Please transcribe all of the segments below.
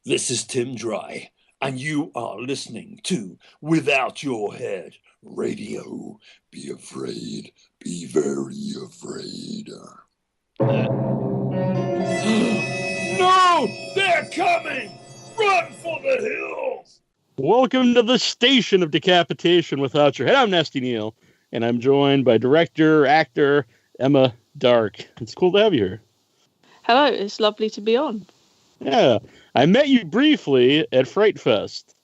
This is Tim Dry, and you are listening to Without Your Head Radio. Be afraid. Be very afraid. No! They're coming! Run for the hills! Welcome to the station of decapitation without your head. I'm Nasty Neal, and I'm joined by director, actor, Emma Dark. It's cool to have you here. Hello, it's lovely to be on. Yeah, I met you briefly at FrightFest.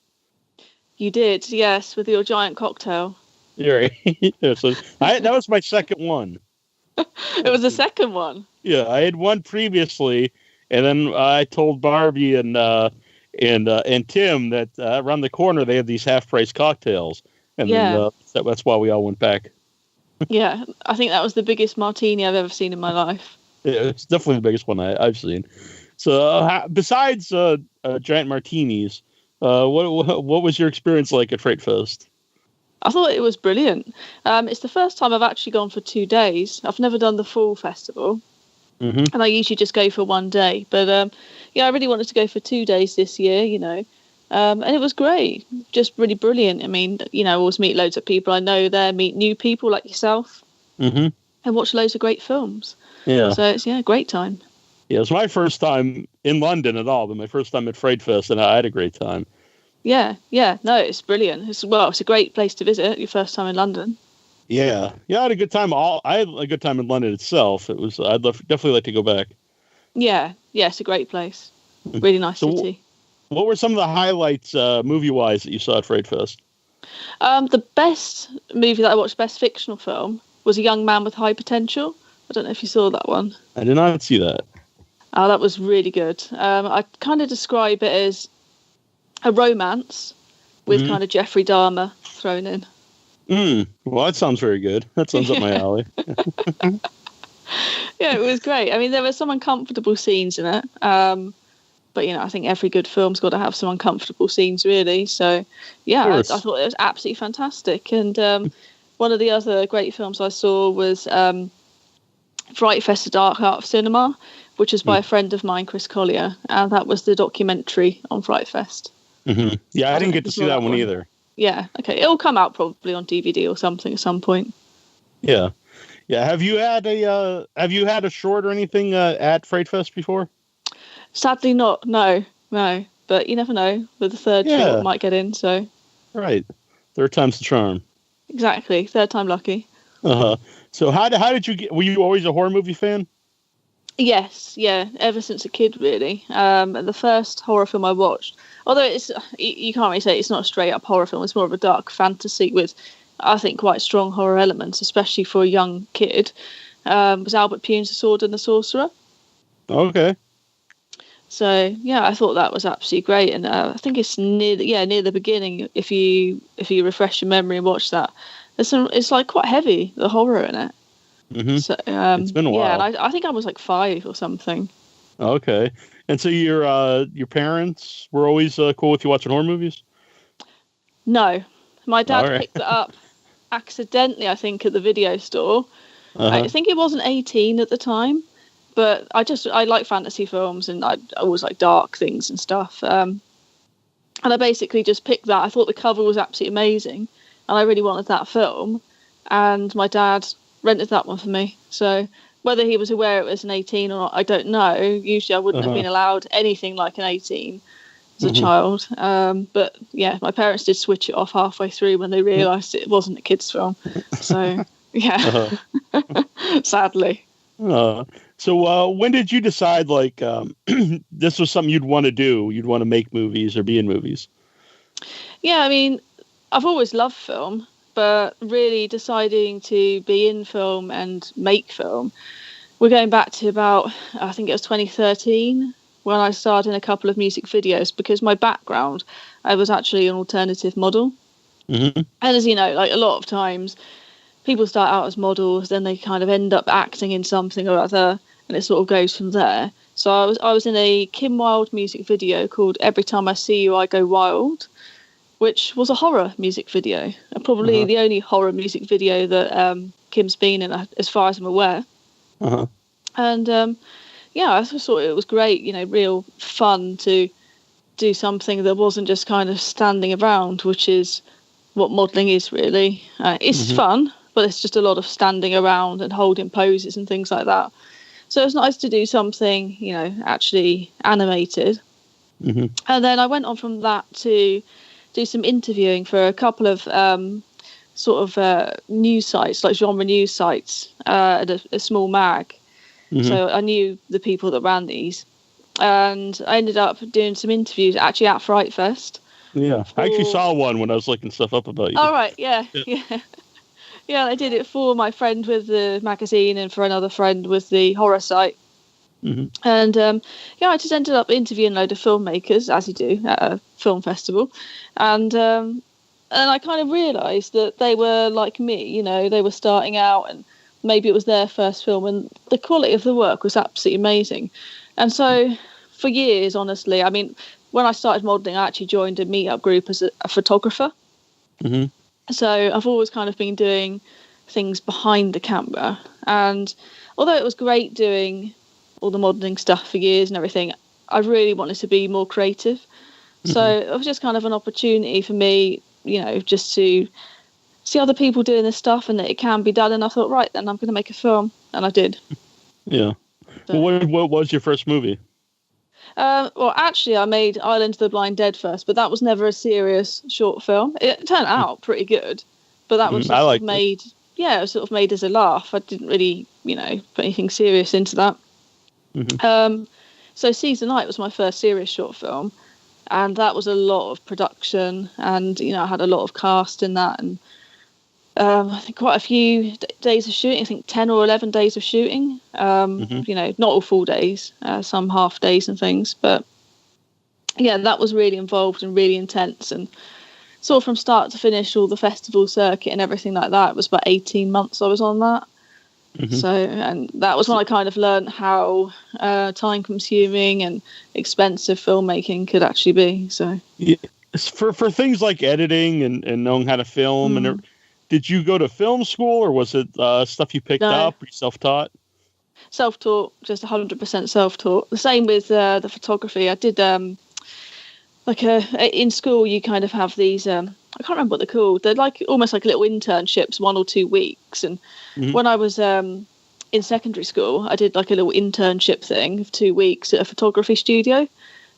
You did, yes, with your giant cocktail. Yeah, right. Yeah, so that was my second one. It was the second one? Yeah, I had one previously, and then I told Barbie and Tim that around the corner they had these half-price cocktails, and then, that's why we all went back. Yeah, I think that was the biggest martini I've ever seen in my life. Yeah, it's definitely the biggest one I've seen. So, besides giant martinis, what was your experience like at FrightFest? I thought it was brilliant. It's the first time I've actually gone for 2 days. I've never done the full festival, and I usually just go for 1 day. But I really wanted to go for 2 days this year, and it was great. Just really brilliant. I mean, I always meet loads of people I know there, meet new people like yourself, and watch loads of great films. Yeah. So it's a great time. Yeah, it was my first time in London at all, but my first time at FrightFest, and I had a great time. Yeah, no, it's brilliant. It's a great place to visit. Your first time in London. Yeah, I had a good time. I had a good time in London itself. I'd definitely like to go back. Yeah, it's a great place. Really nice city. What were some of the highlights, movie-wise, that you saw at FrightFest? The best movie that I watched, best fictional film, was A Young Man with High Potential. I don't know if you saw that one. I did not see that. Oh, that was really good. I kind of describe it as a romance with kind of Jeffrey Dahmer thrown in. Well, that sounds very good. That sounds up my alley. Yeah, it was great. I mean, there were some uncomfortable scenes in it. But, I think every good film's got to have some uncomfortable scenes, really. So, yeah, I thought it was absolutely fantastic. And one of the other great films I saw was FrightFest, The Dark Art of Cinema, which is by a friend of mine, Chris Collier. And that was the documentary on FrightFest. Yeah, I didn't get to see that one either. Yeah, okay. It'll come out probably on DVD or something at some point. Yeah. Have you had a short or anything at FrightFest before? Sadly not, no. But you never know. With the third short, might get in, so. Right. Third time's the charm. Exactly. Third time lucky. So how did you get, were you always a horror movie fan? Yes, yeah. Ever since a kid, really. The first horror film I watched, although you can't really say it's not a straight up horror film, it's more of a dark fantasy with, I think, quite strong horror elements, especially for a young kid, was Albert Pune's The Sword and the Sorcerer. Okay. So yeah, I thought that was absolutely great, and I think it's near the beginning. If you refresh your memory and watch that, it's like quite heavy, the horror in it. So it's been a while. Yeah, and I think I was like 5 or something. Okay, and so your parents were always cool with you watching horror movies? No, my dad picked it up accidentally, I think, at the video store. I think it wasn't 18 at the time. But I like fantasy films, and I always like dark things and stuff. And I basically just picked that. I thought the cover was absolutely amazing, and I really wanted that film. And my dad rented that one for me. So whether he was aware it was an 18 or not, I don't know. Usually I wouldn't have been allowed anything like an 18 as a child. But yeah, my parents did switch it off halfway through when they realised it wasn't a kid's film. So yeah, sadly. So when did you decide, this was something you'd want to do? You'd want to make movies or be in movies? Yeah, I mean, I've always loved film, but really deciding to be in film and make film, we're going back to about, I think it was 2013, when I starred in a couple of music videos, because my background, I was actually an alternative model. And as you know, a lot of times, people start out as models, then they kind of end up acting in something or other, and it sort of goes from there. So I was in a Kim Wilde music video called Every Time I See You, I Go Wild, which was a horror music video, and probably the only horror music video that Kim's been in, as far as I'm aware. And I just thought it was great, real fun to do something that wasn't just kind of standing around, which is what modelling is really. It's fun, but it's just a lot of standing around and holding poses and things like that. So it's nice to do something, actually animated. And then I went on from that to do some interviewing for a couple of news sites, like genre news sites, at a small mag. So I knew the people that ran these. And I ended up doing some interviews actually at FrightFest. Yeah, I actually saw one when I was looking stuff up about you. Oh, right, yeah. Yeah, I did it for my friend with the magazine and for another friend with the horror site. And I just ended up interviewing a load of filmmakers, as you do at a film festival. And I kind of realised that they were like me, they were starting out and maybe it was their first film and the quality of the work was absolutely amazing. And so for years, honestly, I mean, when I started modelling, I actually joined a meetup group as a photographer. So I've always kind of been doing things behind the camera. And although it was great doing all the modelling stuff for years and everything, I really wanted to be more creative. So it was just kind of an opportunity for me, just to see other people doing this stuff and that it can be done. And I thought, right, then I'm going to make a film. And I did. Yeah. So, well, what was your first movie? Well, actually, I made Island of the Blind Dead first, but that was never a serious short film. It turned out pretty good, but that was sort of made. Yeah, it was sort of made as a laugh. I didn't really, put anything serious into that. So Seize the Night was my first serious short film, and that was a lot of production, and I had a lot of cast in that, and I think quite a few days of shooting. I think 10 or 11 days of shooting. Not all full days, some half days and things. But yeah, that was really involved and really intense. And sort of from start to finish, all the festival circuit and everything like that. It was about 18 months I was on that. So, and that was when I kind of learned how time consuming and expensive filmmaking could actually be. So yeah. For things like editing and knowing how to film and did you go to film school, or was it stuff you picked up, or you self-taught? Self-taught, just 100% self-taught. The same with the photography. I did in school. You kind of have these. I can't remember what they're called. They're like almost like little internships, 1 or 2 weeks. And when I was in secondary school, I did like a little internship thing of 2 weeks at a photography studio.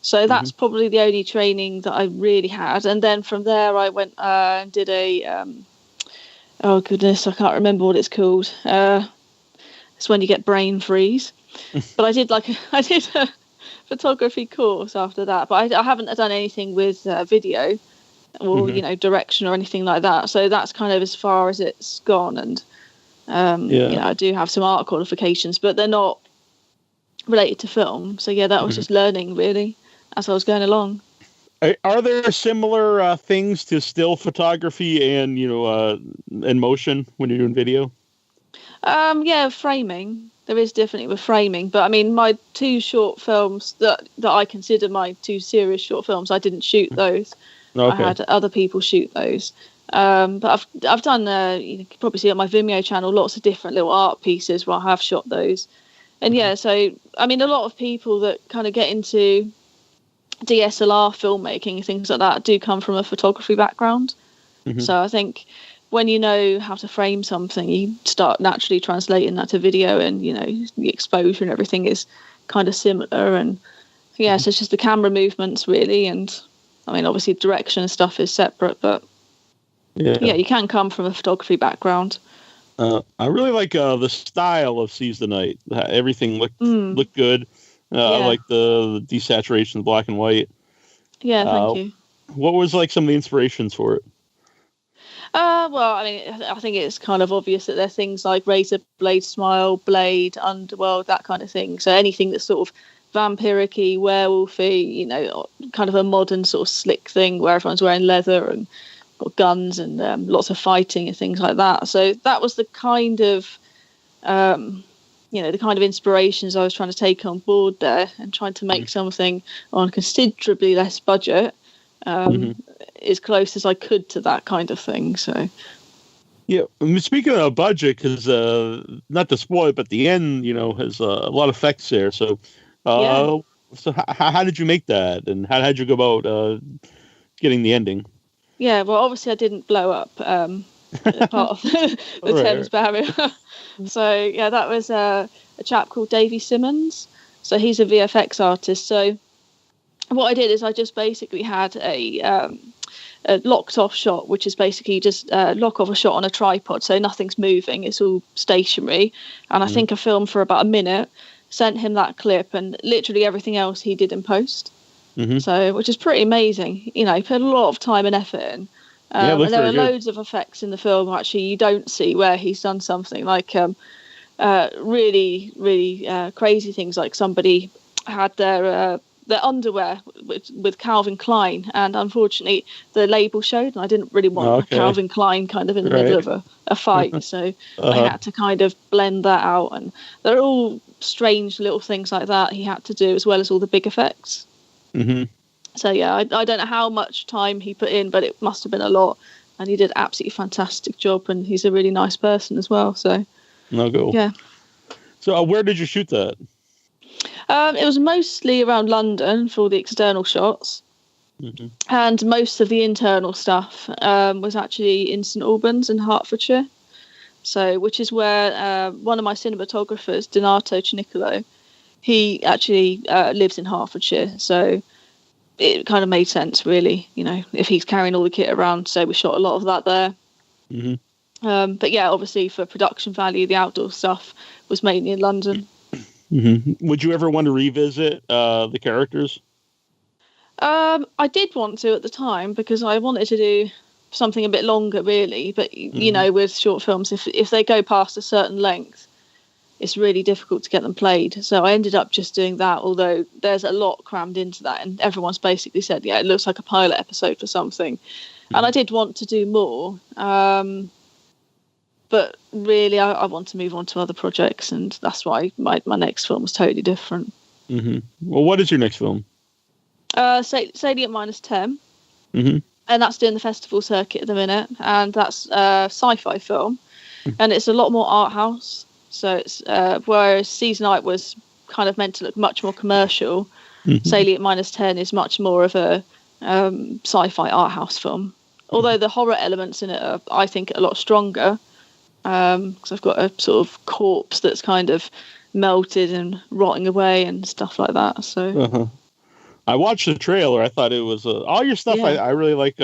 So that's probably the only training that I really had. And then from there, I went and did a. Oh goodness, I can't remember what it's called. It's when you get brain freeze. But I did a photography course after that. But I haven't done anything with video or direction or anything like that. So that's kind of as far as it's gone. And I do have some art qualifications, but they're not related to film. So yeah, that was just learning really as I was going along. Are there similar things to still photography and and motion when you're doing video? Yeah, framing. There is definitely with framing, but I mean, my 2 short films that I consider my 2 serious short films, I didn't shoot those. Okay. I had other people shoot those. But I've done. You can probably see on my Vimeo channel lots of different little art pieces where I have shot those. And yeah, so I mean, a lot of people that kind of get into DSLR filmmaking and things like that do come from a photography background. So I think when you know how to frame something, you start naturally translating that to video, and the exposure and everything is kind of similar. And yeah, so it's just the camera movements really, and I mean obviously direction and stuff is separate, but yeah, you can come from a photography background. I really like the style of Seize the Night. Everything looked good. I like the desaturation, the black and white. Yeah, thank you. What was like some of the inspirations for it? Well, I mean, I think it's kind of obvious that there are things like Razor Blade Smile, Blade, Underworld, that kind of thing. So anything that's sort of vampiric-y, werewolfy, kind of a modern sort of slick thing where everyone's wearing leather and got guns and lots of fighting and things like that. So that was the kind of the kind of inspirations I was trying to take on board there, and trying to make something on considerably less budget, as close as I could to that kind of thing. So, yeah. I mean, speaking of budget, because not to spoil it, but the end, has a lot of effects there. So, So how did you make that, and how did you go about getting the ending? Yeah, well, obviously I didn't blow up part of the Thames barrier. So yeah, that was a chap called Davy Simmons. So he's a VFX artist. So what I did is I just basically had a locked off shot, which is basically just lock off a shot on a tripod, so nothing's moving, it's all stationary. And I think I filmed for about a minute, sent him that clip, and literally everything else he did in post. So, which is pretty amazing. You know, he put a lot of time and effort in. And there are loads of effects in the film actually you don't see where he's done something like really, really crazy things, like somebody had their underwear with Calvin Klein, and unfortunately the label showed, and I didn't really want Calvin Klein kind of in the middle of a fight, so I had to kind of blend that out. And they're all strange little things like that he had to do, as well as all the big effects. So yeah, I don't know how much time he put in, but it must have been a lot, and he did an absolutely fantastic job, and he's a really nice person as well. So cool. Yeah. So where did you shoot that? It was mostly around London for all the external shots, and most of the internal stuff was actually in St Albans in Hertfordshire. So, which is where one of my cinematographers, Donato Cinicolo, he actually lives in Hertfordshire. So it kind of made sense, really, you know, if he's carrying all the kit around. So we shot a lot of that there. But yeah, obviously for production value, the outdoor stuff was mainly in London. Would you ever want to revisit the characters? I did want to at the time, because I wanted to do something a bit longer, really. But you know, with short films, if they go past a certain length, it's really difficult to get them played. So I ended up just doing that, although there's a lot crammed into that, and everyone's basically said, yeah, it looks like a pilot episode for something. And I did want to do more. But really, I want to move on to other projects, and that's why my next film was totally different. Well, what is your next film? Salient Minus 10. And that's doing the festival circuit at the minute, and that's a sci-fi film, and it's a lot more art house. So it's whereas Season 8 was kind of meant to look much more commercial, Salient Minus 10 is much more of a sci-fi art house film. Although the horror elements in it are, I think, a lot stronger. Because I've got a sort of corpse that's kind of melted and rotting away and stuff like that. So I watched the trailer. I thought it was all your stuff. I really like.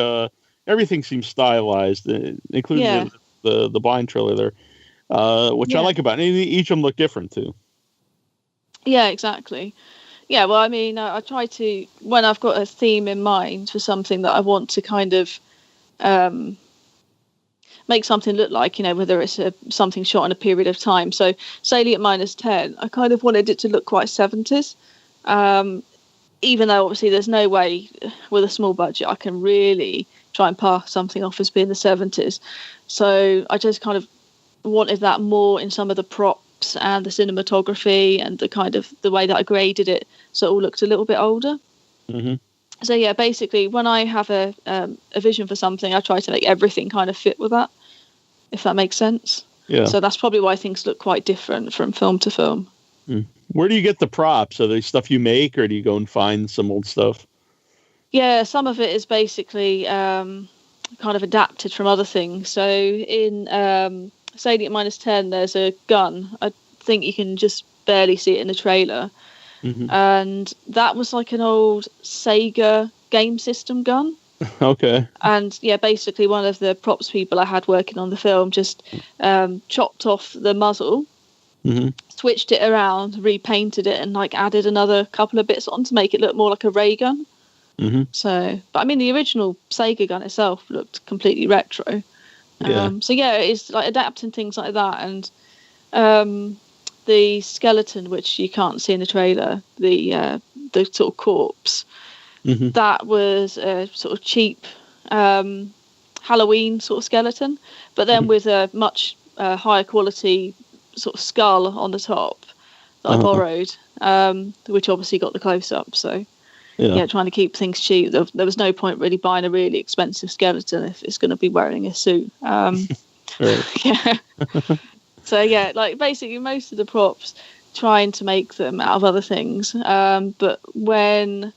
Everything seems stylized, including the blind trailer there, which I like about it. Each of them look different too. Yeah, exactly. Yeah, well, I mean, I try to, when I've got a theme in mind for something that I want to kind of make something look like, you know, whether it's something shot in a period of time. So Salient Minus 10, I kind of wanted it to look quite 70s, even though obviously there's no way with a small budget I can really try and pass something off as being the 70s. So I just kind of wanted that more in some of the props and the cinematography and the kind of the way that I graded it, so it all looked a little bit older. So yeah, basically when I have a vision for something, I try to make everything kind of fit with that, if that makes sense. Yeah. So that's probably why things look quite different from film to film. Where do you get the props? Are they stuff you make, or do you go and find some old stuff? Yeah, some of it is basically kind of adapted from other things. So in Salient Minus 10, there's a gun. I think you can just barely see it in the trailer. And that was like an old Sega game system gun. Okay. And yeah, basically one of the props people I had working on the film just chopped off the muzzle, switched it around, repainted it, and like added another couple of bits on to make it look more like a ray gun. So, but I mean, the original Sega gun itself looked completely retro. So yeah, it's like adapting things like that. And the skeleton, which you can't see in the trailer, the sort of corpse, that was a sort of cheap Halloween sort of skeleton, but then with a much higher quality sort of skull on the top that I borrowed, which obviously got the close-up. So yeah, trying to keep things cheap. There was no point really buying a really expensive skeleton if it's going to be wearing a suit. Yeah. So yeah, like basically most of the props trying to make them out of other things. But when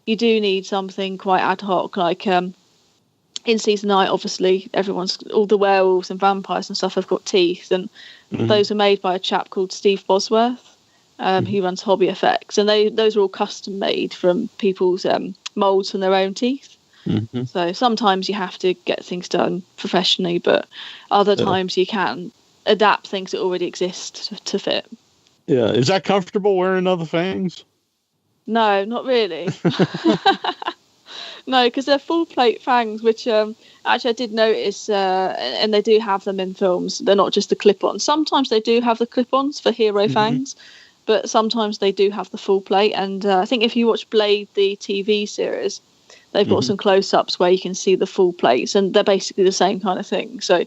you do need something quite ad hoc, like in season 9, obviously all the werewolves and vampires and stuff have got teeth, and those are made by a chap called Steve Bosworth, who runs Hobby Effects, and those are all custom made from people's molds from their own teeth. So sometimes you have to get things done professionally, but other times you can adapt things that already exist to fit. Yeah, is that comfortable wearing other fangs? No, not really. No, because they're full plate fangs, which actually I did notice, and they do have them in films. They're not just the clip-ons. Sometimes they do have the clip-ons for hero fangs, but sometimes they do have the full plate. And I think if you watch Blade, the TV series, they've got some close-ups where you can see the full plates, and they're basically the same kind of thing. So,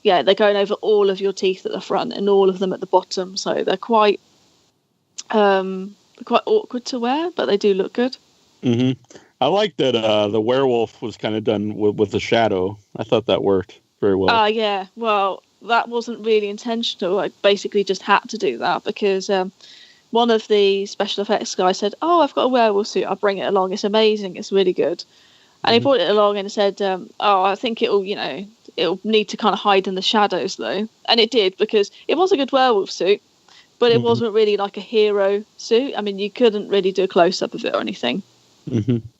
yeah, they're going over all of your teeth at the front and all of them at the bottom. So they're quite awkward to wear, but they do look good. I like that the werewolf was kind of done with the shadow. I thought that worked very well. Yeah. Well, that wasn't really intentional. I basically just had to do that because one of the special effects guys said, "Oh, I've got a werewolf suit. I'll bring it along. It's amazing. It's really good." And he brought it along and said, "Oh, I think it'll need to kind of hide in the shadows though." And it did, because it was a good werewolf suit, but it wasn't really like a hero suit. I mean, you couldn't really do a close-up of it or anything.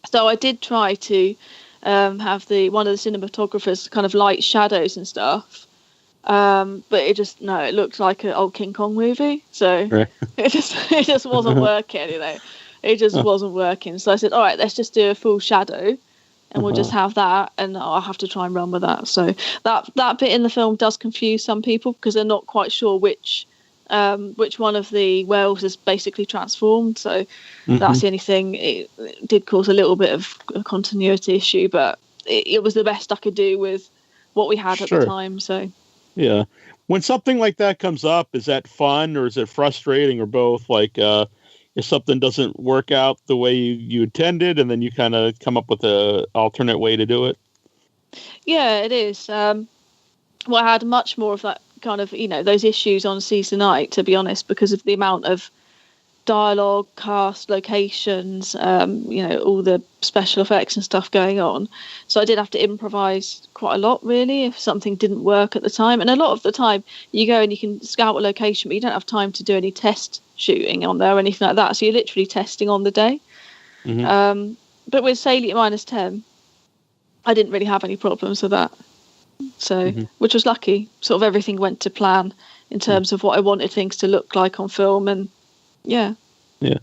So I did try to have one of the cinematographers kind of light shadows and stuff, but it looked like an old King Kong movie. So it just wasn't working. It just wasn't working. So I said, all right, let's just do a full shadow, and we'll just have that, and I'll have to try and run with that. So that bit in the film does confuse some people because they're not quite sure which one of the werewolves is basically transformed. So that's the only thing. It did cause a little bit of a continuity issue, but it was the best I could do with what we had at the time. So yeah, when something like that comes up, is that fun or is it frustrating or both? Like if something doesn't work out the way you intended, and then you kind of come up with a alternate way to do it. Yeah, it is. Well, I had much more of that kind of, those issues on season 8, to be honest, because of the amount of dialogue, cast, locations, all the special effects and stuff going on. So I did have to improvise quite a lot, really, if something didn't work at the time. And a lot of the time you go and you can scout a location, but you don't have time to do any test shooting on there or anything like that. So you're literally testing on the day. But with Salient Minus 10, I didn't really have any problems with that. So, which was lucky. Sort of everything went to plan in terms of what I wanted things to look like on film, and yeah. Do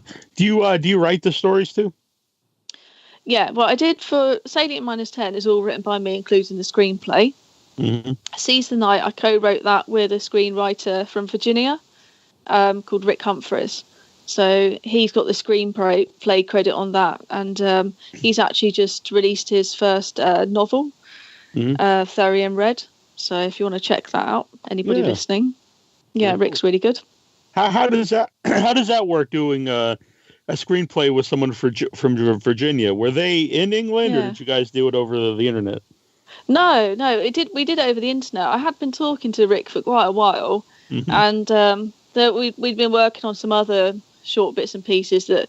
you write the stories too? Yeah, well, I did for Salient Minus 10 is all written by me, including the screenplay. Season 9, I co-wrote that with a screenwriter from Virginia called Rick Humphries. So he's got the screenplay credit on that, and he's actually just released his first novel. Therian Red. So if you want to check that out, anybody listening, Rick's really good. How does that work? Doing a screenplay with someone from Virginia? Were they in England, or did you guys do it over the internet? No, we did it over the internet. I had been talking to Rick for quite a while, and we'd been working on some other short bits and pieces that,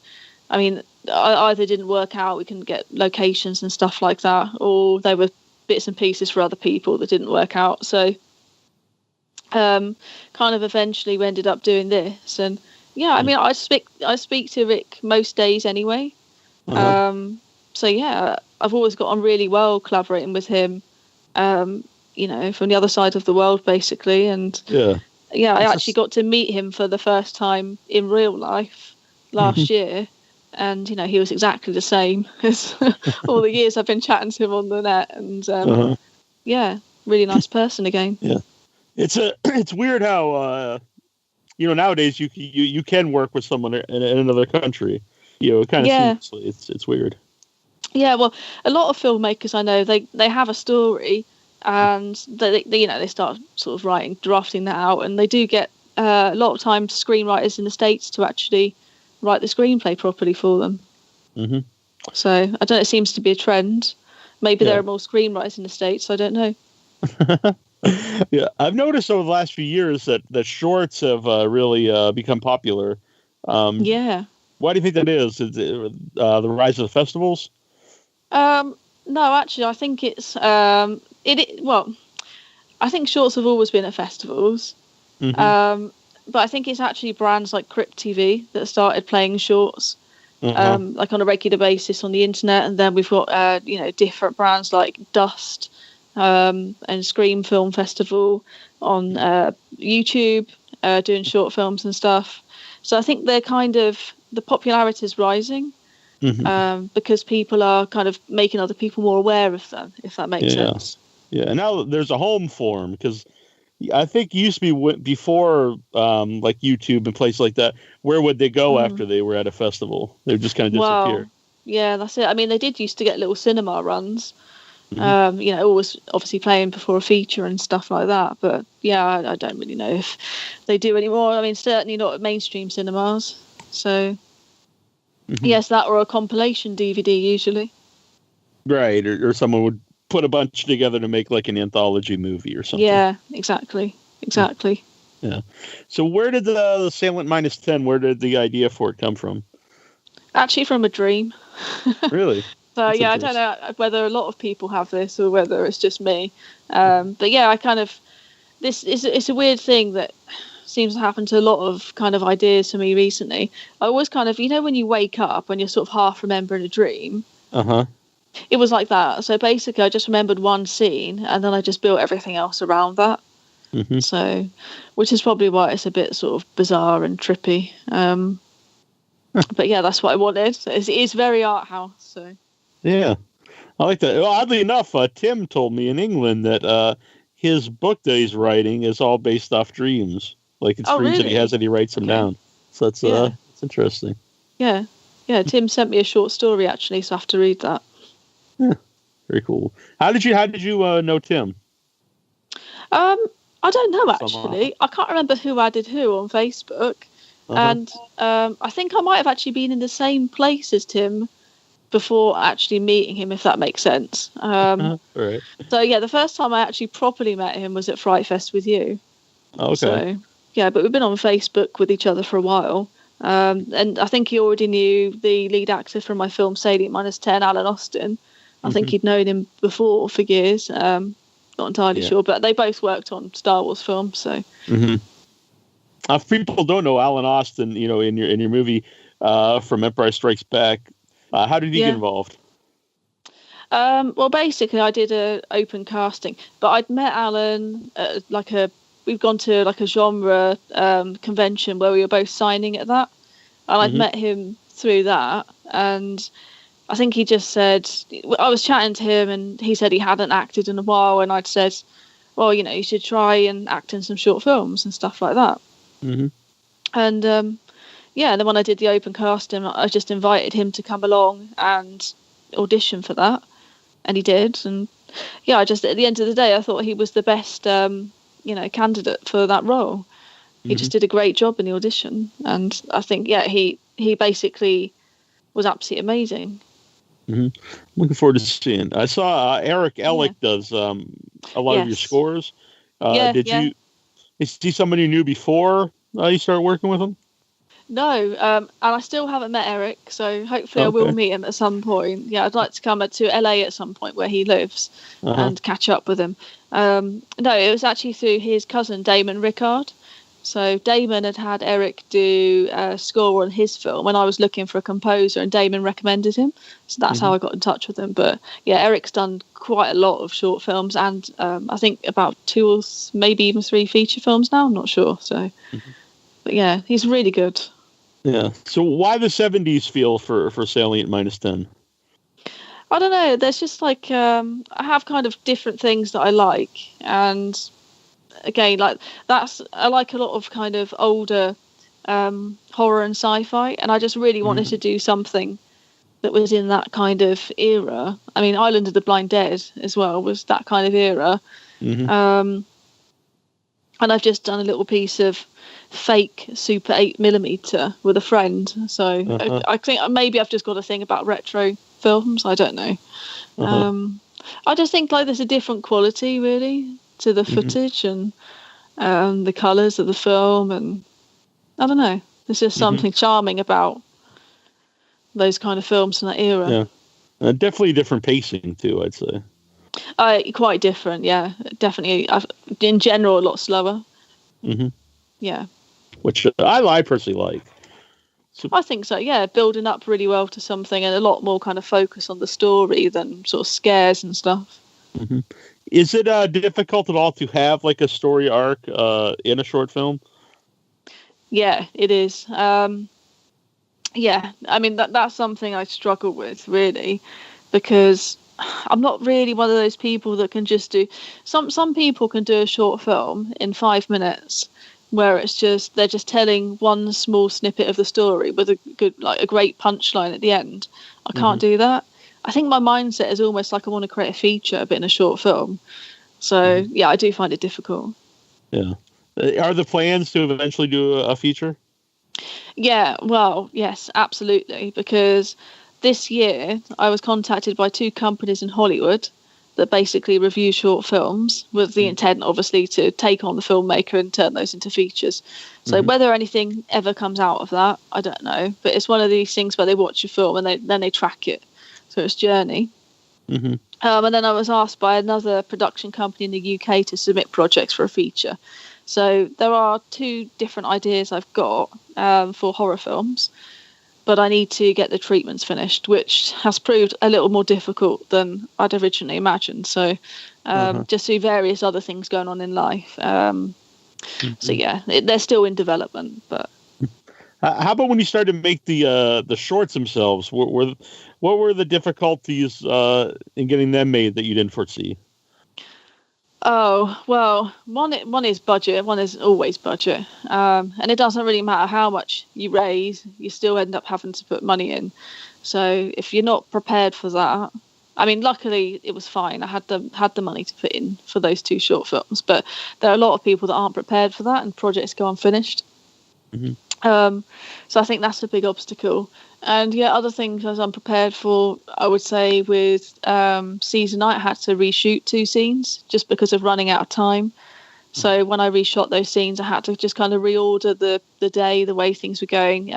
I mean, either didn't work out. We couldn't get locations and stuff like that, or they were bits and pieces for other people that didn't work out. So kind of eventually we ended up doing this, and I mean, I speak to Rick most days anyway. So yeah, I've always got on really well collaborating with him, from the other side of the world basically. And I actually got to meet him for the first time in real life last year. And, he was exactly the same as all the years I've been chatting to him on the net. And, really nice person again. Yeah. It's weird how, nowadays you can work with someone in another country, kind of seamlessly. It's weird. Yeah, well, a lot of filmmakers I know, they have a story and they start sort of drafting that out. And they do get a lot of times screenwriters in the States to actually write the screenplay properly for them. So I don't know, it seems to be a trend. Maybe there are more screenwriters in the States, I don't know. Yeah, I've noticed over the last few years that shorts have really become popular. Yeah. Why do you think that is? Is it the rise of the festivals? No, actually, I think it's well, I think shorts have always been at festivals. Mm-hmm. But I think it's actually brands like Crypt TV that started playing shorts, like on a regular basis on the internet. And then we've got, different brands like Dust and Scream Film Festival on YouTube doing short films and stuff. So I think they're the popularity is rising because people are kind of making other people more aware of them, if that makes sense. Yeah, and now there's a home for them because I think it used to be before like YouTube and places like that. Where would they go after they were at a festival? They would just kind of disappear. Well, yeah, that's it. I mean, they did used to get little cinema runs. Always obviously playing before a feature and stuff like that. But yeah, I don't really know if they do anymore. I mean, certainly not at mainstream cinemas. So yes, that or a compilation DVD usually. Right, or someone would put a bunch together to make like an anthology movie or something. Yeah, exactly. Yeah. So where did the Salient Minus 10, where did the idea for it come from? Actually from a dream. Really? So I don't know whether a lot of people have this or whether it's just me. But yeah, it's a weird thing that seems to happen to a lot of kind of ideas for me recently. I always kind of, when you wake up and you're sort of half remembering a dream. It was like that. So basically, I just remembered one scene, and then I just built everything else around that. So, which is probably why it's a bit sort of bizarre and trippy. But yeah, that's what I wanted. It is very art house. So yeah, I like that. Well, oddly enough, Tim told me in England that his book that he's writing is all based off dreams. Like it's dreams that he has and he writes them down. So that's interesting. Yeah. Tim sent me a short story actually, so I have to read that. Yeah, very cool. How did you know Tim? I don't know actually. I can't remember who added who on Facebook, and I think I might have actually been in the same place as Tim before actually meeting him, if that makes sense. Right. So yeah, the first time I actually properly met him was at FrightFest with you. Okay. So yeah, but we've been on Facebook with each other for a while. And I think he already knew the lead actor from my film Salient Minus 10, Alan Austen. I think he'd known him before for years. Not entirely sure, but they both worked on Star Wars films. So, if people don't know Alan Austen, in your movie from Empire Strikes Back, how did he get involved? Well, basically, I did an open casting, but I'd met Alan at we've gone to like a genre convention where we were both signing at that, and I'd met him through that, and I think he just said, I was chatting to him and he said he hadn't acted in a while, and I'd said, well, you should try and act in some short films and stuff like that. And and then when I did the open casting, I just invited him to come along and audition for that, and he did. And I just, at the end of the day, I thought he was the best candidate for that role. He just did a great job in the audition, and I think he basically was absolutely amazing. Looking forward to seeing. I saw Erick Elick does a lot of your scores. Is he somebody you knew before you started working with him? No, and I still haven't met Eric, so hopefully I will meet him at some point. Yeah, I'd like to come to LA at some point where he lives and catch up with him. No, it was actually through his cousin Damon Rickard. So Damon had Eric do a score on his film when I was looking for a composer, and Damon recommended him. So that's how I got in touch with him. But yeah, Eric's done quite a lot of short films, and I think about 2 or maybe even 3 feature films now. I'm not sure. So, but yeah, he's really good. Yeah. So why the 70s feel for Salient Minus 10? I don't know. There's just like I have kind of different things that I like, and again, like I like a lot of kind of older horror and sci-fi, and I just really wanted to do something that was in that kind of era. I mean, Island of the Blind Dead as well was that kind of era. And I've just done a little piece of fake Super 8mm with a friend. So I think maybe I've just got a thing about retro films. I don't know. I just think like there's a different quality really to the footage and the colours of the film, and I don't know. There's just something charming about those kind of films from that era. Yeah, definitely different pacing too, I'd say. Quite different, yeah. Definitely, in general, a lot slower. Yeah. Which I personally like. So, I think so, yeah. Building up really well to something, and a lot more kind of focus on the story than sort of scares and stuff. Is it difficult at all to have like a story arc in a short film? Yeah, it is. Yeah, I mean that's something I struggle with really, because I'm not really one of those people that can just do. Some people can do a short film in 5 minutes, where it's just they're just telling one small snippet of the story with a great punchline at the end. I can't do that. I think my mindset is almost like I want to create a feature, but in a short film. So yeah, I do find it difficult. Yeah, are the plans to eventually do a feature? Yeah, well, yes, absolutely. Because this year I was contacted by 2 companies in Hollywood that basically review short films with the intent, obviously, to take on the filmmaker and turn those into features. So whether anything ever comes out of that, I don't know. But it's one of these things where they watch a film and then they track it. So it's journey. And then I was asked by another production company in the UK to submit projects for a feature. So there are 2 different ideas I've got for horror films, but I need to get the treatments finished, which has proved a little more difficult than I'd originally imagined. So just through various other things going on in life. So yeah, they're still in development. But how about when you started to make the shorts themselves? What were the difficulties in getting them made that you didn't foresee? Oh, well, one is budget. One is always budget. And it doesn't really matter how much you raise, you still end up having to put money in. So if you're not prepared for that, I mean, luckily it was fine. I had the money to put in for those 2 short films, but there are a lot of people that aren't prepared for that and projects go unfinished. So I think that's a big obstacle. And yeah, other things I was unprepared for, I would say with Season Night, I had to reshoot 2 scenes just because of running out of time. So when I reshot those scenes, I had to just kind of reorder the day, the way things were going,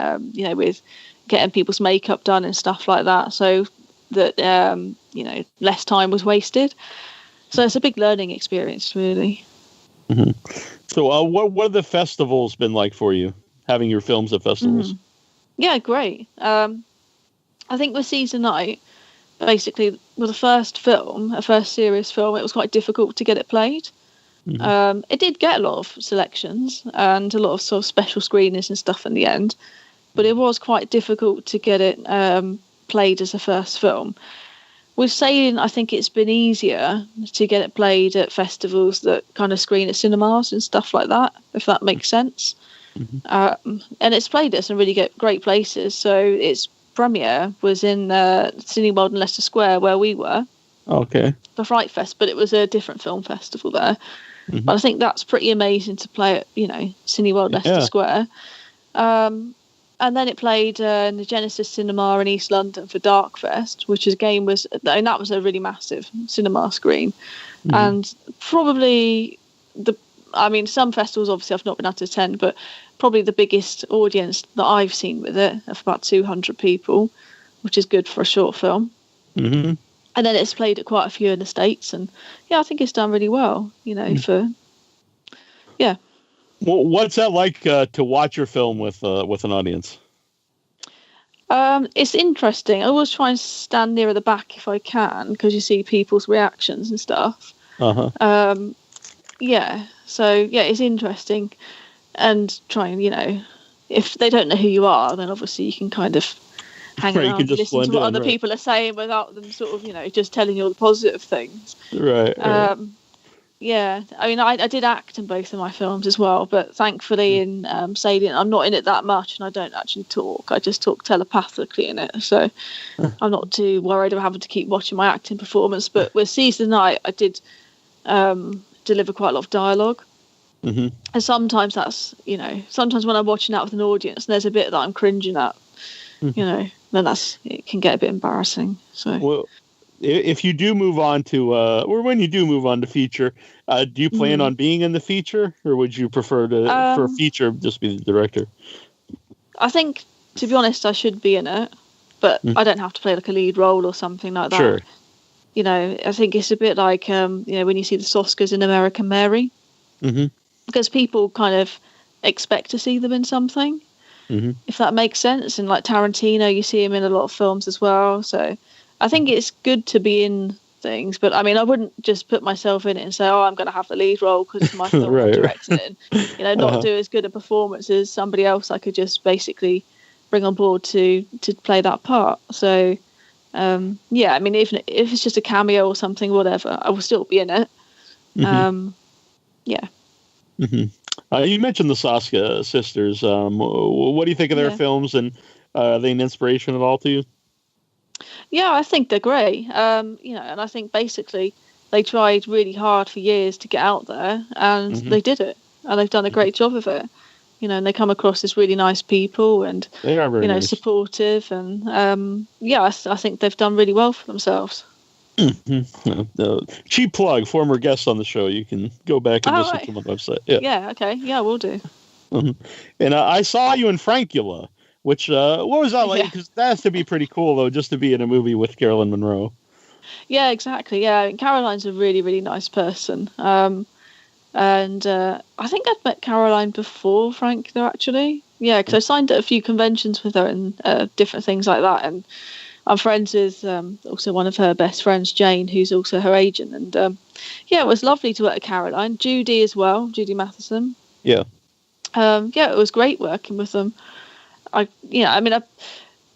with getting people's makeup done and stuff like that, so that, less time was wasted. So it's a big learning experience, really. So what have the festivals been like for you, having your films at festivals? Yeah, great. I think with Season Night, basically, with the first serious film, it was quite difficult to get it played. It did get a lot of selections and a lot of sort of special screenings and stuff in the end, but it was quite difficult to get it played as a first film. With Salient, I think it's been easier to get it played at festivals that kind of screen at cinemas and stuff like that, if that makes sense. And it's played at some really great places. So its premiere was in Cineworld in Leicester Square, where we were. Okay. For FrightFest, but it was a different film festival there. But I think that's pretty amazing to play at, Cineworld Leicester Square. And then it played in the Genesis Cinema in East London for Darkfest, which that was a really massive cinema screen. And probably some festivals obviously I've not been able to attend, but probably the biggest audience that I've seen with it of about 200 people, which is good for a short film. And then it's played at quite a few in the States, and yeah, I think it's done really well, Well, what's that like to watch your film with an audience? It's interesting. I always try and stand near the back if I can, because you see people's reactions and stuff. Yeah, so yeah, it's interesting, and trying, if they don't know who you are, then obviously you can kind of hang around and listen to what other people are saying without them sort of, just telling you all the positive things. Right. Yeah, I mean, I did act in both of my films as well, but thankfully in Salient, I'm not in it that much, and I don't actually talk. I just talk telepathically in it, so I'm not too worried about having to keep watching my acting performance. But with Season Night, I did deliver quite a lot of dialogue. And sometimes that's, sometimes when I'm watching that with an audience and there's a bit that I'm cringing at, then it can get a bit embarrassing. So if you do move on to, or when you do move on to feature, do you plan on being in the feature, or would you prefer to for a feature just be the director? I think, to be honest, I should be in it, but I don't have to play like a lead role or something like that. Sure. You know, I think it's a bit like you know, when you see the Oscars in American Mary, because people kind of expect to see them in something, if that makes sense. And like Tarantino, you see him in a lot of films as well. So I think it's good to be in things, but I mean, I wouldn't just put myself in it and say, "Oh, I'm going to have the lead role because it's my film I'm directing it." You know, not do as good a performance as somebody else I could just basically bring on board to play that part. So, yeah, I mean, if it's just a cameo or something, whatever, I will still be in it. Yeah. You mentioned the Saska sisters. What do you think of their films, and are they an inspiration at all to you? Yeah, I think they're great. You know, and I think basically they tried really hard for years to get out there, and they did it, and they've done a great job of it. You know, and they come across as really nice people, and they are very nice. Supportive, and yeah, I think they've done really well for themselves. Cheap plug, former guests on the show. You can go back and listen to my website. Yeah, okay, yeah, we'll do. And I saw you in Frankula, which what was that like? Because that has to be pretty cool, though, just to be in a movie with Caroline Munro. Yeah, exactly. Yeah, Caroline's a really, really nice person. And I think I'd met Caroline before Frankula, actually. Yeah, because I signed at a few conventions with her and different things like that. And I'm friends with also one of her best friends, Jane, who's also her agent. And yeah, it was lovely to work with Caroline. Judy as well, Judy Matheson. Yeah. Yeah, it was great working with them.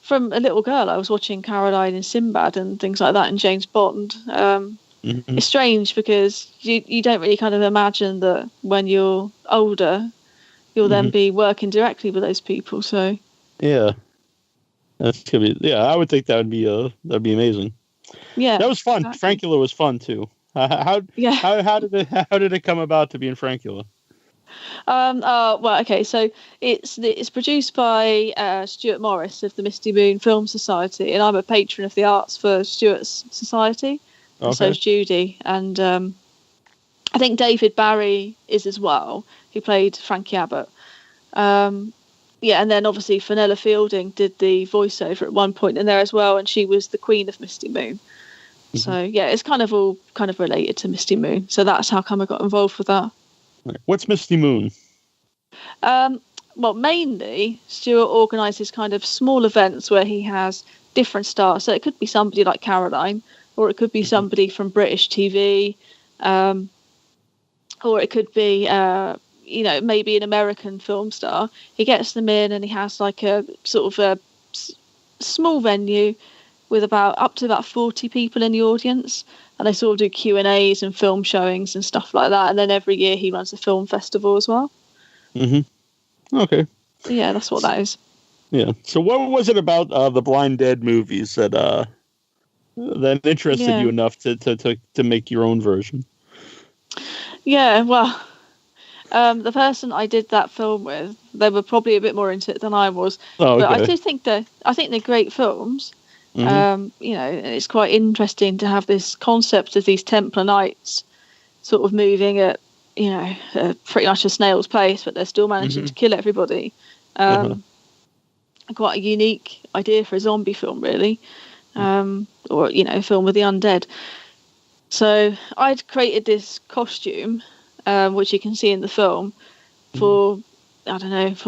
From a little girl, I was watching Caroline in Sinbad and things like that, and James Bond. It's strange because you don't really kind of imagine that when you're older, you'll then be working directly with those people. So yeah, that's gonna be. Yeah, I would think that'd be amazing. Yeah, that was fun. Exactly. Frankula was fun too. How did it come about to be in Frankula? Well, okay, so it's produced by Stuart Morris of the Misty Moon Film Society, and I'm a patron of the arts for Stuart's society. Okay. And so is Judy, and I think David Barry is as well, who played Frankie Abbott. Yeah, and then obviously Fenella Fielding did the voiceover at one point in there as well, and she was the Queen of Misty Moon. So yeah, it's kind of all kind of related to Misty Moon. So that's how come I got involved with that. What's Misty Moon? Well, mainly Stuart organises kind of small events where he has different stars. So it could be somebody like Caroline, or it could be somebody from British TV, or it could be maybe an American film star. He gets them in, and he has like a sort of a small venue with up to about 40 people in the audience. And they sort of do Q&As and film showings and stuff like that. And then every year he runs a film festival as well. Okay. Yeah, that's what that is. Yeah. So what was it about the Blind Dead movies that interested you enough to make your own version? Yeah, well, the person I did that film with, they were probably a bit more into it than I was. Oh, okay. But I think they're great films. It's quite interesting to have this concept of these Templar Knights sort of moving at, pretty much a snail's pace, but they're still managing to kill everybody. Quite a unique idea for a zombie film, really, or a film with the undead. So I'd created this costume, which you can see in the film, for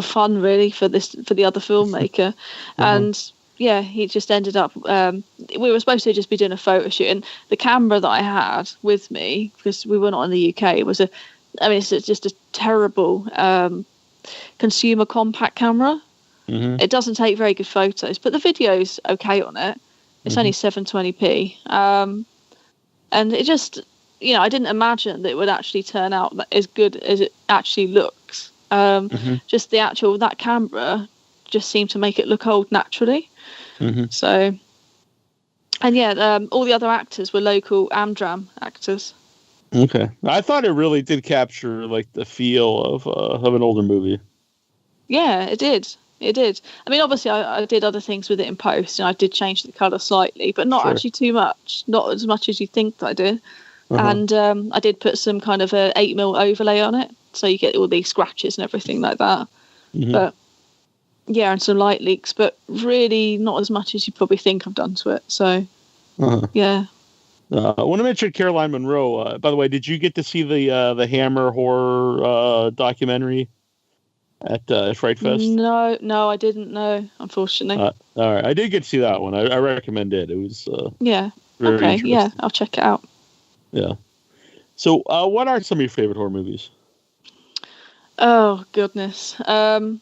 fun, really, for the other filmmaker, and. Yeah, he just ended up. We were supposed to just be doing a photo shoot, and the camera that I had with me, because we were not in the UK, it's just a terrible consumer compact camera. It doesn't take very good photos, but the video's okay on it. It's only 720p, and it just, I didn't imagine that it would actually turn out as good as it actually looks. Just that camera just seemed to make it look old naturally. So, and all the other actors were local Amdram actors. Okay, I thought it really did capture like the feel of an older movie. Yeah, it did. It did. I mean, obviously, I did other things with it in post, and I did change the colour slightly, but not actually too much. Not as much as you think I did. And I did put some kind of a 8mm overlay on it, so you get all these scratches and everything like that. But yeah, and some light leaks, but really not as much as you probably think I've done to it. So yeah. I want to mention Caroline Munro. By the way, did you get to see the Hammer horror documentary at FrightFest? No, I didn't know, unfortunately. All right, I did get to see that one. I recommend it. It was very okay, interesting. I'll check it out. Yeah. So, what are some of your favorite horror movies? Oh goodness, I'm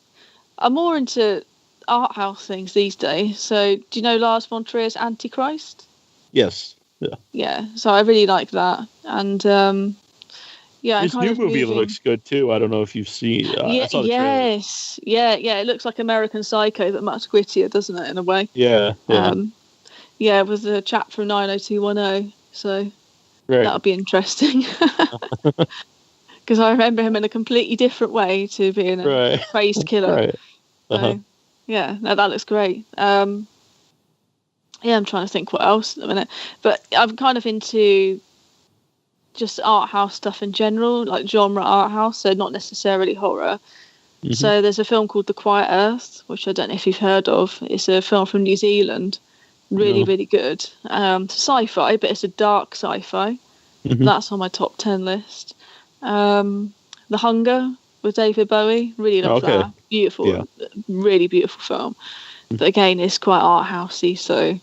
more into art house things these days. So, do you know Lars von Trier's Antichrist? Yes. Yeah. So I really like that, and this new movie looks good too. I don't know if you've seen. I saw the trailer. Yeah. It looks like American Psycho, but much grittier, doesn't it? In a way. Yeah. With the chap from 90210. So that'll be interesting. Because I remember him in a completely different way to being a crazed killer. So, that looks great. I'm trying to think what else at the minute. But I'm kind of into just art house stuff in general, like genre art house, so not necessarily horror. So there's a film called The Quiet Earth, which I don't know if you've heard of. It's a film from New Zealand. Really good. It's sci-fi, but it's a dark sci-fi. That's on my top 10 list. The Hunger with David Bowie. Really love that. Beautiful. Really beautiful film. But again, it's quite art housey, so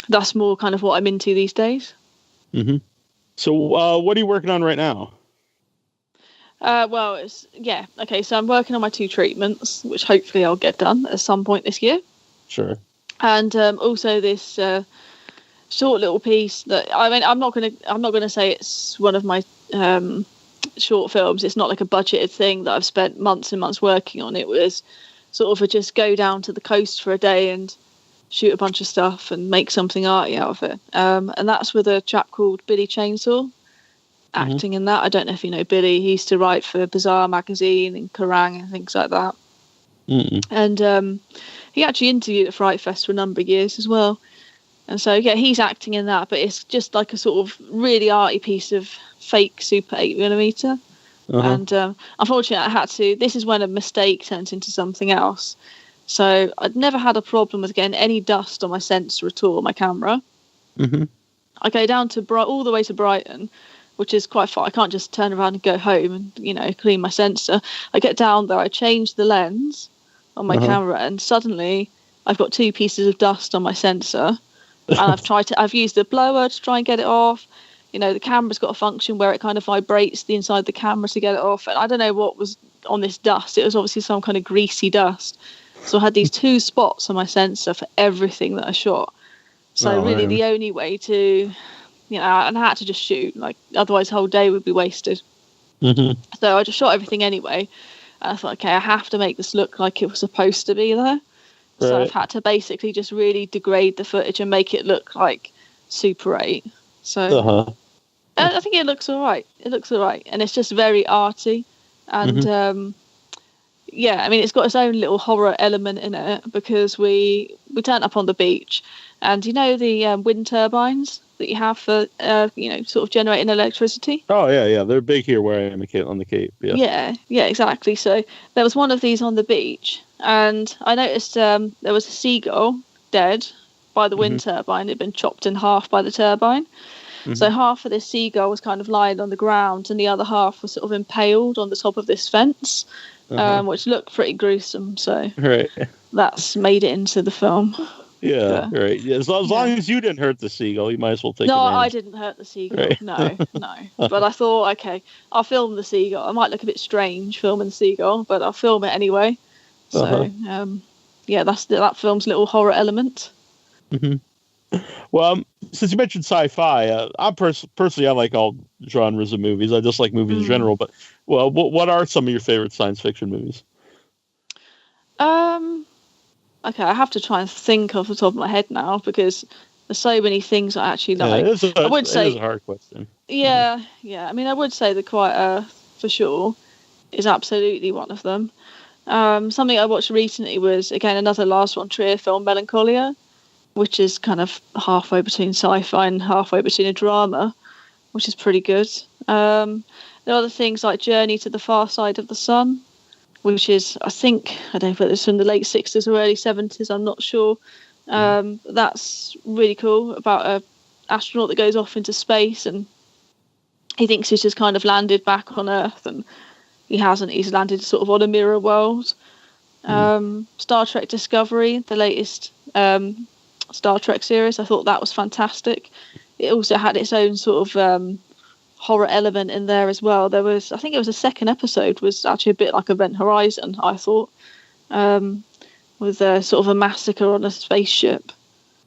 that's more kind of what I'm into these days. So what are you working on right now? So I'm working on my 2 treatments, which hopefully I'll get done at some point this year. Sure. And also this short little piece that, I mean, I'm not gonna say it's one of my short films. It's not like a budgeted thing that I've spent months and months working on. It was sort of just go down to the coast for a day and shoot a bunch of stuff and make something arty out of it. And that's with a chap called Billy Chainsaw, acting in that. I don't know if you know Billy. He used to write for Bazaar magazine and Kerrang and things like that. And he actually interviewed at FrightFest for a number of years as well. And so, he's acting in that, but it's just like a sort of really arty piece of fake Super 8mm. And unfortunately, this is when a mistake turns into something else. So I'd never had a problem with getting any dust on my sensor at all, my camera. I go down to all the way to Brighton, which is quite far. I can't just turn around and go home and, clean my sensor. I get down there, I change the lens on my camera, and suddenly I've got 2 pieces of dust on my sensor. And I've used a blower to try and get it off. The camera's got a function where it kind of vibrates the inside of the camera to get it off. And I don't know what was on this dust. It was obviously some kind of greasy dust. So I had these 2 spots on my sensor for everything that I shot. So the only way to, and I had to just shoot. Like, otherwise the whole day would be wasted. So I just shot everything anyway. And I thought, okay, I have to make this look like it was supposed to be there. So I've had to basically just really degrade the footage and make it look like Super 8. So I think it looks all right. And it's just very arty. And I mean, it's got its own little horror element in it, because we turned up on the beach, and the wind turbines that you have for sort of generating electricity. Oh yeah, they're big here where I am on the Cape. Yeah, exactly. So there was one of these on the beach, and I noticed there was a seagull dead by the wind turbine. It'd been chopped in half by the turbine. So half of this seagull was kind of lying on the ground, and the other half was sort of impaled on the top of this fence, which looked pretty gruesome. So that's made it into the film. Yeah, right. Yeah, as long as you didn't hurt the seagull, you might as well take it. No, I didn't hurt the seagull. Right. No. But I thought, okay, I'll film the seagull. I might look a bit strange filming the seagull, but I'll film it anyway. So, that's that film's little horror element. Well, since you mentioned sci-fi, I personally I like all genres of movies. I just like movies in general. But what are some of your favorite science fiction movies? Okay, I have to try and think off the top of my head now, because there's so many things I actually like. I would say it is a hard question. Yeah. I mean, I would say The Quiet Earth for sure is absolutely one of them. Something I watched recently was, again, another Lars von Trier film, Melancholia, which is kind of halfway between sci-fi and halfway between a drama, which is pretty good. There are other things like Journey to the Far Side of the Sun, which is, I don't know if it's from the late 60s or early 70s, I'm not sure. That's really cool, about an astronaut that goes off into space, and he thinks he's just kind of landed back on Earth, and he hasn't. He's landed sort of on a mirror world. Star Trek Discovery, the latest Star Trek series, I thought that was fantastic. It also had its own sort of horror element in there as well. There was, I think it was the second episode, was actually a bit like Event Horizon, I thought, with a sort of a massacre on a spaceship.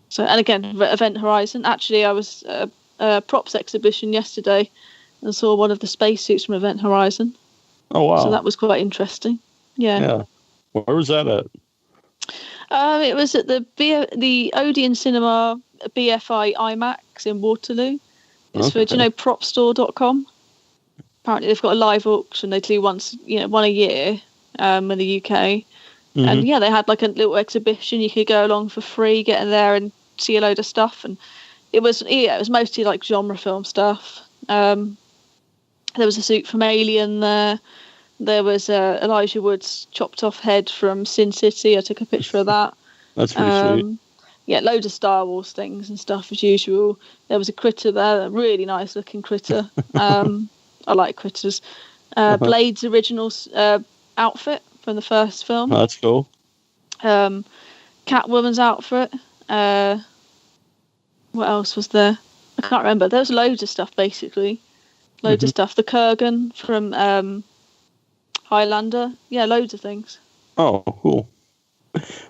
So, and again, Event Horizon. Actually, I was at a props exhibition yesterday and saw one of the spacesuits from Event Horizon. Oh, wow. So that was quite interesting. Yeah. Where was that at? It was at the Odeon Cinema BFI IMAX in Waterloo. It's for, do you know, propstore.com? Apparently they've got a live auction. They do one a year in the UK. And yeah, they had like a little exhibition. You could go along for free, get in there and see a load of stuff. And it was mostly like genre film stuff. There was a suit from Alien there. There was Elijah Wood's chopped off head from Sin City. I took a picture of that. That's pretty sweet. Yeah, loads of Star Wars things and stuff as usual. There was a critter there, a really nice looking critter. I like critters. Blade's original outfit from the first film. Oh, that's cool. Catwoman's outfit. What else was there? I can't remember. There was loads of stuff, basically. Loads of stuff. The Kurgan from Highlander. Yeah, loads of things. Oh, cool.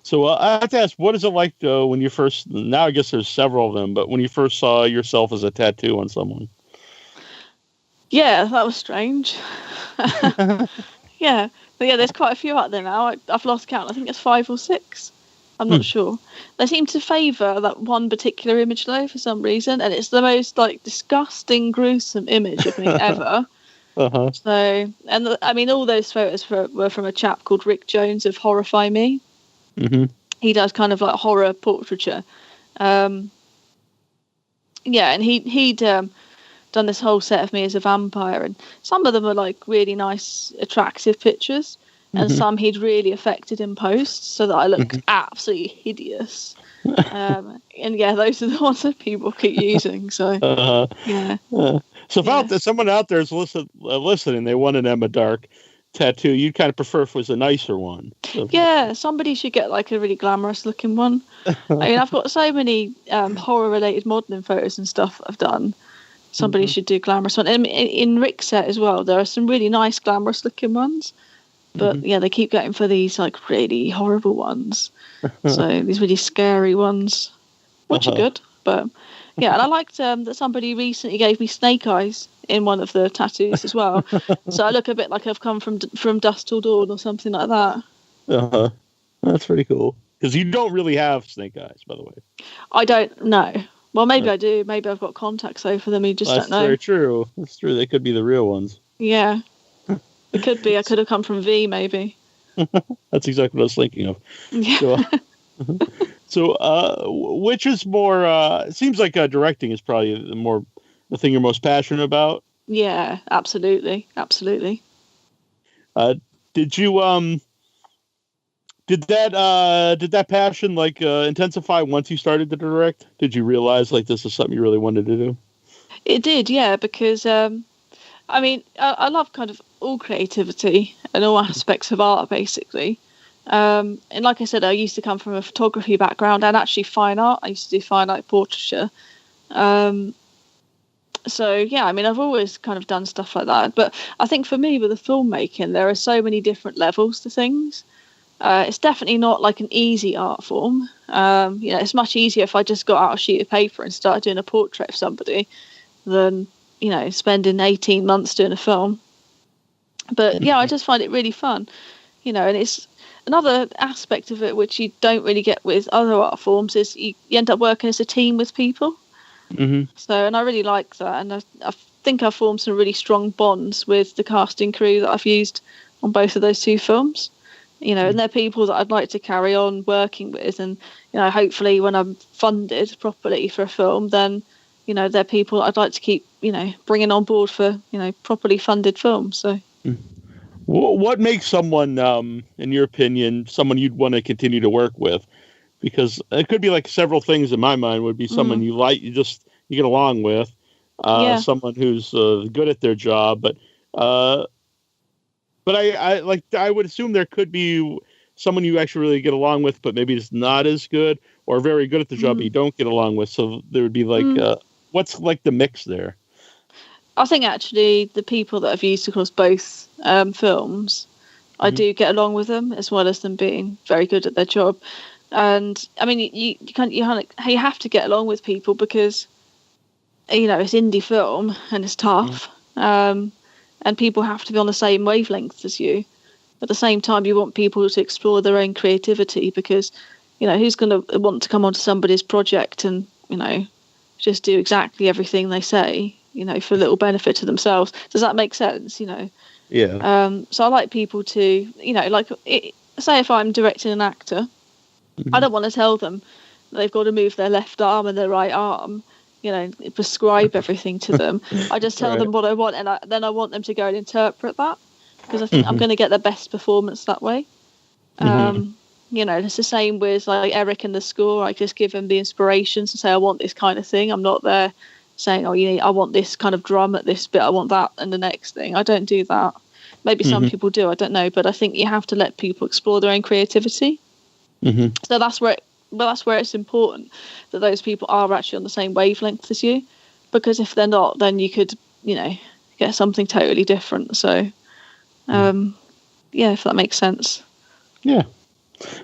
So I have to ask, what is it like when you first, now I guess there's several of them, but when you first saw yourself as a tattoo on someone? Yeah, that was strange. Yeah. But yeah, there's quite a few out there now. I've lost count. I think it's 5 or 6. I'm not sure. They seem to favour that one particular image though for some reason, and it's the most like disgusting, gruesome image of me ever. So, and I mean, all those photos were from a chap called Rick Jones of Horrify Me. He does kind of like horror portraiture. Yeah, and he'd done this whole set of me as a vampire, and some of them are like really nice, attractive pictures, and some he'd really affected in post so that I look absolutely hideous. And yeah, those are the ones that people keep using. So yeah. So if someone out there is listening, they want an Emma Dark tattoo, you'd kind of prefer if it was a nicer one. So. Yeah, somebody should get like a really glamorous looking one. I mean, I've got so many horror related modelling photos and stuff I've done. Somebody should do a glamorous one. And in Rick's set as well, there are some really nice glamorous looking ones. But yeah, they keep going for these like really horrible ones. So these really scary ones, which are good. But yeah, and I liked that somebody recently gave me snake eyes in one of the tattoos as well. So I look a bit like I've come from dusk till dawn or something like that. That's pretty cool. Because you don't really have snake eyes, by the way. I don't know. Well, maybe I do. Maybe I've got contacts over them. You just don't know. That's very true. That's true. They could be the real ones. Yeah. It could be. I could have come from V, maybe. That's exactly what I was thinking of. Yeah. So, which is more? It seems like directing is probably the thing you're most passionate about. Yeah, absolutely. Did you did that passion like intensify once you started to direct? Did you realize like this is something you really wanted to do? It did, yeah, because I mean, I love kind of all creativity and all aspects of art, basically. And like I said, I used to come from a photography background and actually fine art. I used to do fine art portraiture. So, yeah, I mean, I've always kind of done stuff like that. But I think for me, with the filmmaking, there are so many different levels to things. It's definitely not like an easy art form. It's much easier if I just got out a sheet of paper and started doing a portrait of somebody than, spending 18 months doing a film. But yeah, I just find it really fun, and it's another aspect of it which you don't really get with other art forms is you end up working as a team with people. So, and I really like that, and I think I've formed some really strong bonds with the casting crew that I've used on both of those two films. you know, and they're people that I'd like to carry on working with. And, you know, hopefully when I'm funded properly for a film, then, you know, they're people I'd like to keep, you know, bringing on board for, you know, properly funded films. So. What makes someone, in your opinion, someone you'd want to continue to work with? Because it could be like several things in my mind. Would be someone you like, you get along with, someone who's good at their job. But I would assume there could be someone you actually really get along with, but maybe it's not as good, or very good at the job but you don't get along with. So there would be like, what's like the mix there? I think actually the people that I've used across both films, I do get along with them, as well as them being very good at their job. And I mean, you have to get along with people because, you know, it's indie film and it's tough, and people have to be on the same wavelength as you. At the same time, you want people to explore their own creativity because, you know, who's going to want to come onto somebody's project and, you know, just do exactly everything they say, you know, for a little benefit to themselves? Does that make sense? You know. Yeah. So I like people to, you know, like say if I'm directing an actor. I don't want to tell them they've got to move their left arm and their right arm, you know, prescribe everything to them. I just tell them what I want, and then I want them to go and interpret that, because I think I'm going to get the best performance that way. You know, it's the same with like Erick and the score. I just give them the inspirations and say, I want this kind of thing. I'm not there saying, oh, I want this kind of drum at this bit, I want that and the next thing. I don't do that. Maybe some people do, I don't know, but I think you have to let people explore their own creativity. So that's where it's important that those people are actually on the same wavelength as you, because if they're not, then you could, you know, get something totally different. So, if that makes sense. Yeah.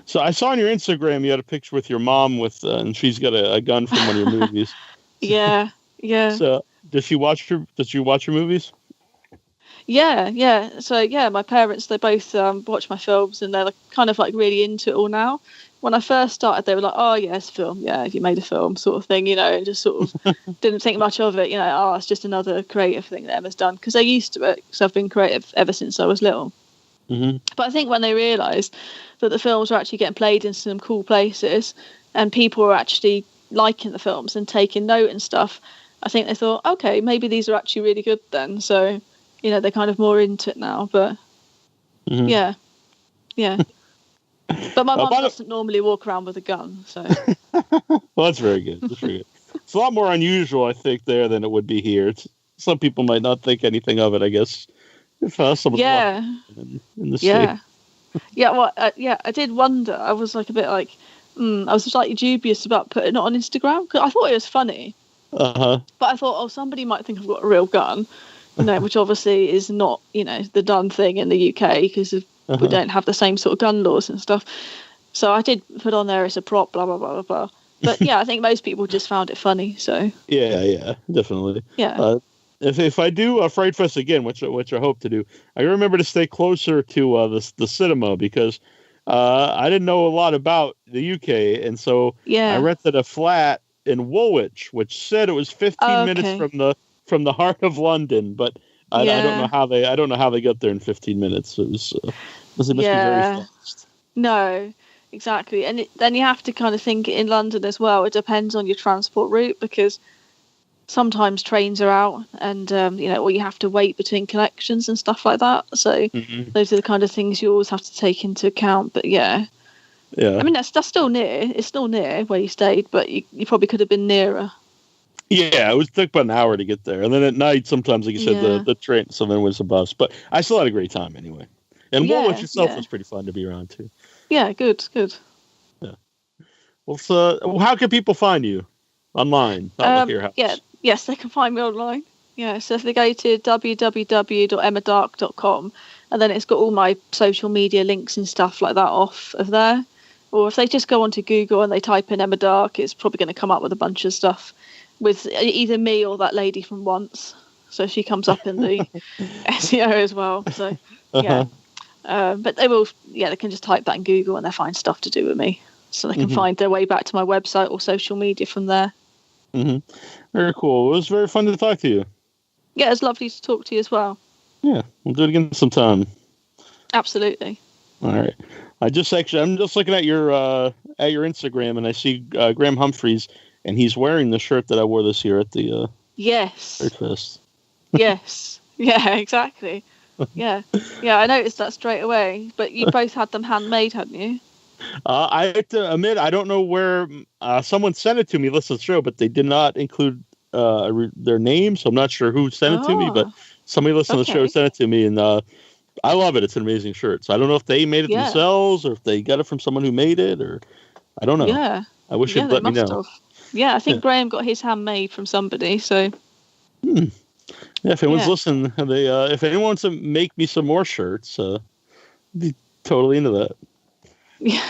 So I saw on your Instagram you had a picture with your mom with, and she's got a gun from one of your movies. Yeah. So does she watch your movies? Yeah. So my parents, they both watch my films, and they're kind of like really into it all now. When I first started, they were like, "Oh yeah, it's a film. Yeah, you made a film," sort of thing, you know, and just sort of didn't think much of it. You know, oh, it's just another creative thing that Emma's done, because they're used to it. Because I've been creative ever since I was little. But I think when they realised that the films were actually getting played in some cool places, and people were actually liking the films and taking note and stuff, I think they thought, okay, maybe these are actually really good then. So, you know, they're kind of more into it now. But yeah. But my mum doesn't normally walk around with a gun, so. Well, that's very good. It's a lot more unusual, I think, there than it would be here. Some people might not think anything of it, I guess. If someone's in the state. Well, I did wonder. I was like a bit like, I was slightly dubious about putting it on Instagram, because I thought it was funny. But I thought, somebody might think I've got a real gun, you know, which obviously is not, you know, the done thing in the UK, because we don't have the same sort of gun laws and stuff. So I did put on there as a prop, blah, blah, blah, blah, blah. But yeah, I think most people just found it funny. So yeah, definitely. Yeah. If I do a FrightFest again, which I hope to do, I remember to stay closer to the cinema, because I didn't know a lot about the UK, and so I rented a flat in Woolwich, which said it was 15 minutes from the heart of London, but I don't know how they got there in 15 minutes. It must be very fast. No, exactly, and then you have to kind of think in London as well. It depends on your transport route, because sometimes trains are out, and you know, or you have to wait between connections and stuff like that. So those are the kind of things you always have to take into account. But yeah. I mean, that's still near. It's still near where you stayed, but you probably could have been nearer. Yeah, it took about an hour to get there, and then at night sometimes, like you said, the train. So then it was a bus, but I still had a great time anyway. And Woolwich itself was pretty fun to be around too. Yeah, good. Yeah. Well, so how can people find you online? Not your house. Yes, they can find me online. Yeah, so if they go to www.emmadark.com, and then it's got all my social media links and stuff like that off of there. Or if they just go onto Google and they type in Emma Dark, it's probably going to come up with a bunch of stuff with either me or that lady from Once. So she comes up in the SEO as well. So, yeah. But they can just type that in Google and they'll find stuff to do with me. So they can find their way back to my website or social media from there. Very cool. It was very fun to talk to you. Yeah, it was lovely to talk to you as well. Yeah, we'll do it again sometime. Absolutely. All right. I'm just looking at your Instagram, and I see Graham Humphreys, and he's wearing the shirt that I wore this year at the yes, FrightFest. Yes, yeah, exactly. Yeah, I noticed that straight away. But you both had them handmade, hadn't you? I have to admit, I don't know where someone sent it to me. Listen to the show, but they did not include their name, so I'm not sure who sent it to me. But somebody listening to the show sent it to me, and I love it. It's an amazing shirt. So I don't know if they made it themselves or if they got it from someone who made it, or I don't know. Yeah, I wish you'd let me know. Yeah, I think Graham got his handmade from somebody. So. Yeah, if anyone's listening, if anyone wants to make me some more shirts, I'd be totally into that. Yeah.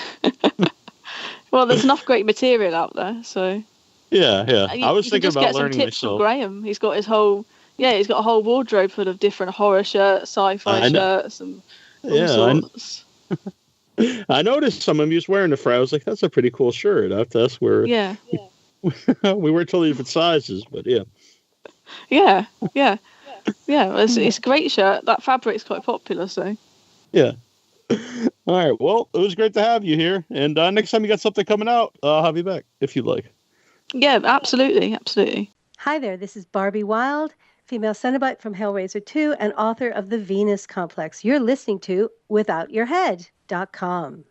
Well, there's enough great material out there, so. Yeah. I was thinking about learning myself. From Graham. He's got he's got a whole wardrobe full of different horror shirts, sci-fi shirts, and all sorts. I noticed some of them he was wearing the fry. I was like, that's a pretty cool shirt. I have to ask where. Yeah. We weren't totally different sizes, but yeah. Yeah. It's a great shirt. That fabric's quite popular, so. Yeah. All right. Well, it was great to have you here. And next time you got something coming out, I'll have you back if you'd like. Yeah, absolutely. Hi there. This is Barbie Wilde, female Cenobite from Hellraiser 2 and author of The Venus Complex. You're listening to WithoutYourHead.com.